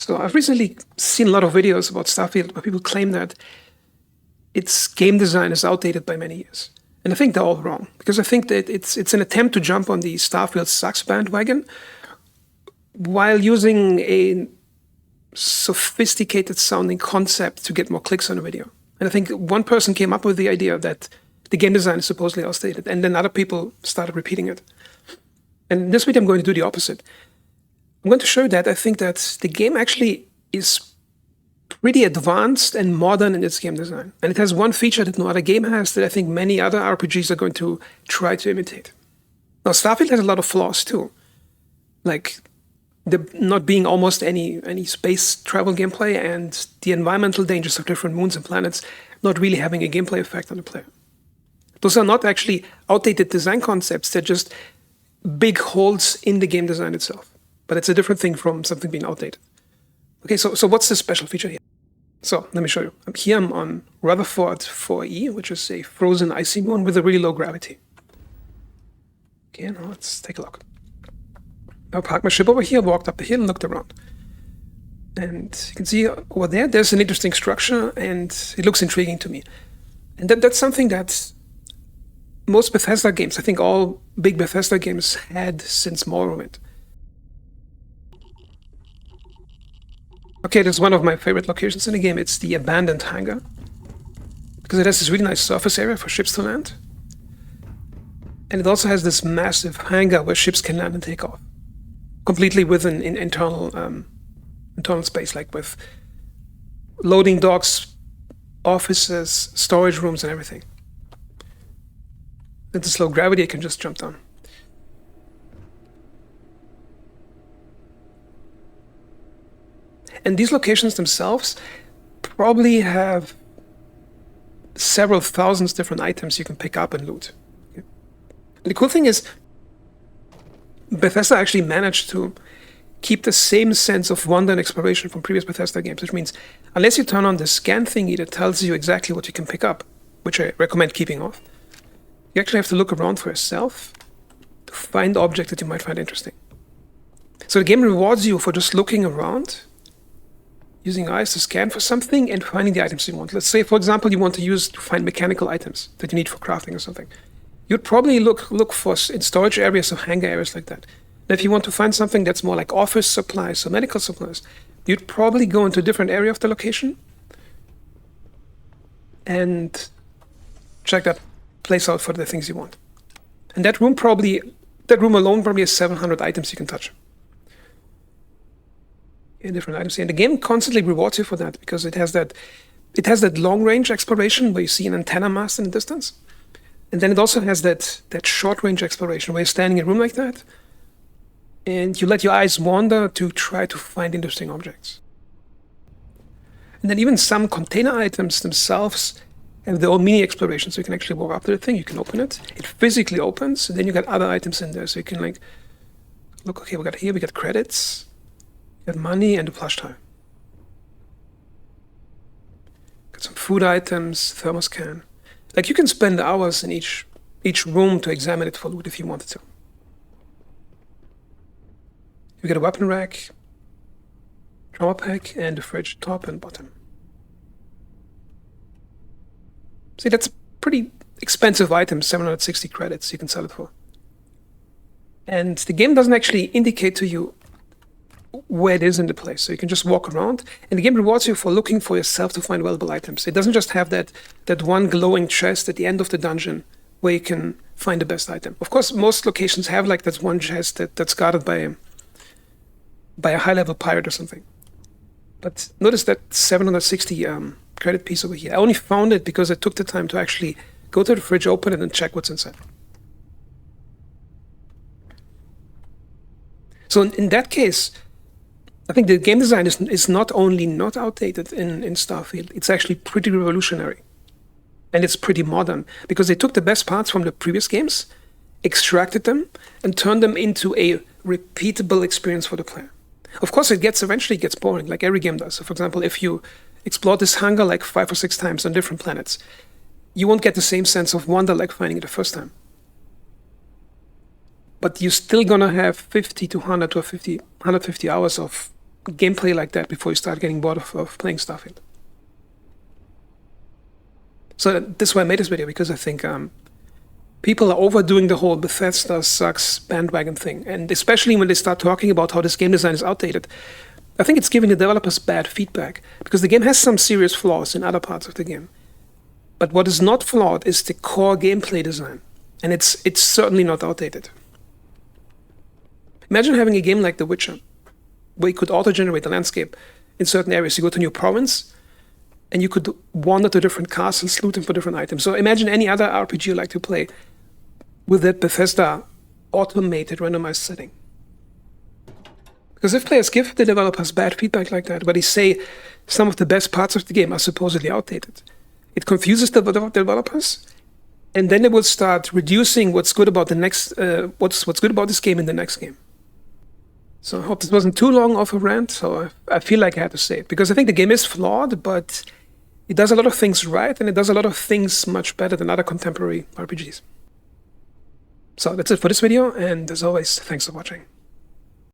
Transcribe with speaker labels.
Speaker 1: So I've recently seen a lot of videos about Starfield where people claim that its game design is outdated by many years. And I think they're all wrong, because I think that it's an attempt to jump on the Starfield sucks bandwagon while using a sophisticated sounding concept to get more clicks on a video. And I think one person came up with the idea that the game design is supposedly outdated, and then other people started repeating it. And in this video, I'm going to do the opposite. I'm going to show you that I think that the game actually is pretty advanced and modern in its game design. And it has one feature that no other game has that I think many other RPGs are going to try to imitate. Now, Starfield has a lot of flaws too. Like the not being almost any space travel gameplay, and the environmental dangers of different moons and planets not really having a gameplay effect on the player. Those are not actually outdated design concepts, they're just big holes in the game design itself. But it's a different thing from something being outdated. Okay, so what's the special feature here? So let me show you. Here I'm on Rutherford 4E, which is a frozen icy moon with a really low gravity. Okay, now let's take a look. I parked my ship over here, walked up the hill and looked around. And you can see over there, there's an interesting structure and it looks intriguing to me. And that's something that most Bethesda games, I think all big Bethesda games had since Morrowind. Okay, this is one of my favorite locations in the game. It's the abandoned hangar, because it has this really nice surface area for ships to land. And it also has this massive hangar where ships can land and take off, completely with an internal space, like with loading docks, offices, storage rooms, and everything. With this low gravity, I can just jump down. And these locations themselves probably have several thousands different items you can pick up and loot. Okay. The cool thing is, Bethesda actually managed to keep the same sense of wonder and exploration from previous Bethesda games, which means unless you turn on the scan thingy that tells you exactly what you can pick up, which I recommend keeping off, you actually have to look around for yourself to find objects that you might find interesting. So the game rewards you for just looking around, using eyes to scan for something and finding the items you want. Let's say, for example, you want to find mechanical items that you need for crafting or something. You'd probably look for in storage areas or hangar areas like that. And if you want to find something that's more like office supplies or medical supplies, you'd probably go into a different area of the location and check that place out for the things you want. And that room alone probably has 700 items you can touch. Different items here. And the game constantly rewards you for that, because it has that long range exploration where you see an antenna mast in the distance. And then it also has that short range exploration where you're standing in a room like that and you let your eyes wander to try to find interesting objects. And then even some container items themselves have their own mini exploration, so you can actually walk up to the thing, you can open it, it physically opens, and then you got other items in there, so you can like look, okay, we got credits, got money and a plush toy. Got some food items, thermos can. Like you can spend hours in each room to examine it for loot if you wanted to. You get a weapon rack, trauma pack, and a fridge top and bottom. See, that's a pretty expensive item, 760 credits you can sell it for. And the game doesn't actually indicate to you where it is in the place, so you can just walk around, and the game rewards you for looking for yourself to find valuable items. It doesn't just have that one glowing chest at the end of the dungeon where you can find the best item. Of course, most locations have like that one chest that's guarded by a high-level pirate or something. But notice that 760 credit piece over here. I only found it because I took the time to actually go to the fridge, open it, and check what's inside. So in that case, I think the game design is not only not outdated in Starfield, it's actually pretty revolutionary. And it's pretty modern, because they took the best parts from the previous games, extracted them, and turned them into a repeatable experience for the player. Of course, eventually gets boring, like every game does. So for example, if you explore this hangar like 5 or 6 times on different planets, you won't get the same sense of wonder like finding it the first time. But you're still gonna have 50 to 100 to 150 hours of gameplay like that before you start getting bored of playing Starfield. So this is why I made this video, because I think people are overdoing the whole Bethesda sucks bandwagon thing. And especially when they start talking about how this game design is outdated, I think it's giving the developers bad feedback, because the game has some serious flaws in other parts of the game. But what is not flawed is the core gameplay design. And it's certainly not outdated. Imagine having a game like The Witcher, where you could auto-generate the landscape in certain areas. You go to a new province, and you could wander to different castles, loot them for different items. So imagine any other RPG you like to play with that Bethesda automated randomized setting. Because if players give the developers bad feedback like that, where they say some of the best parts of the game are supposedly outdated, it confuses the developers, and then they will start reducing what's good about the next, what's good about this game in the next game. So I hope this wasn't too long of a rant. So I feel like I had to say it, because I think the game is flawed, but it does a lot of things right, and it does a lot of things much better than other contemporary RPGs. So that's it for this video, and as always, thanks for watching.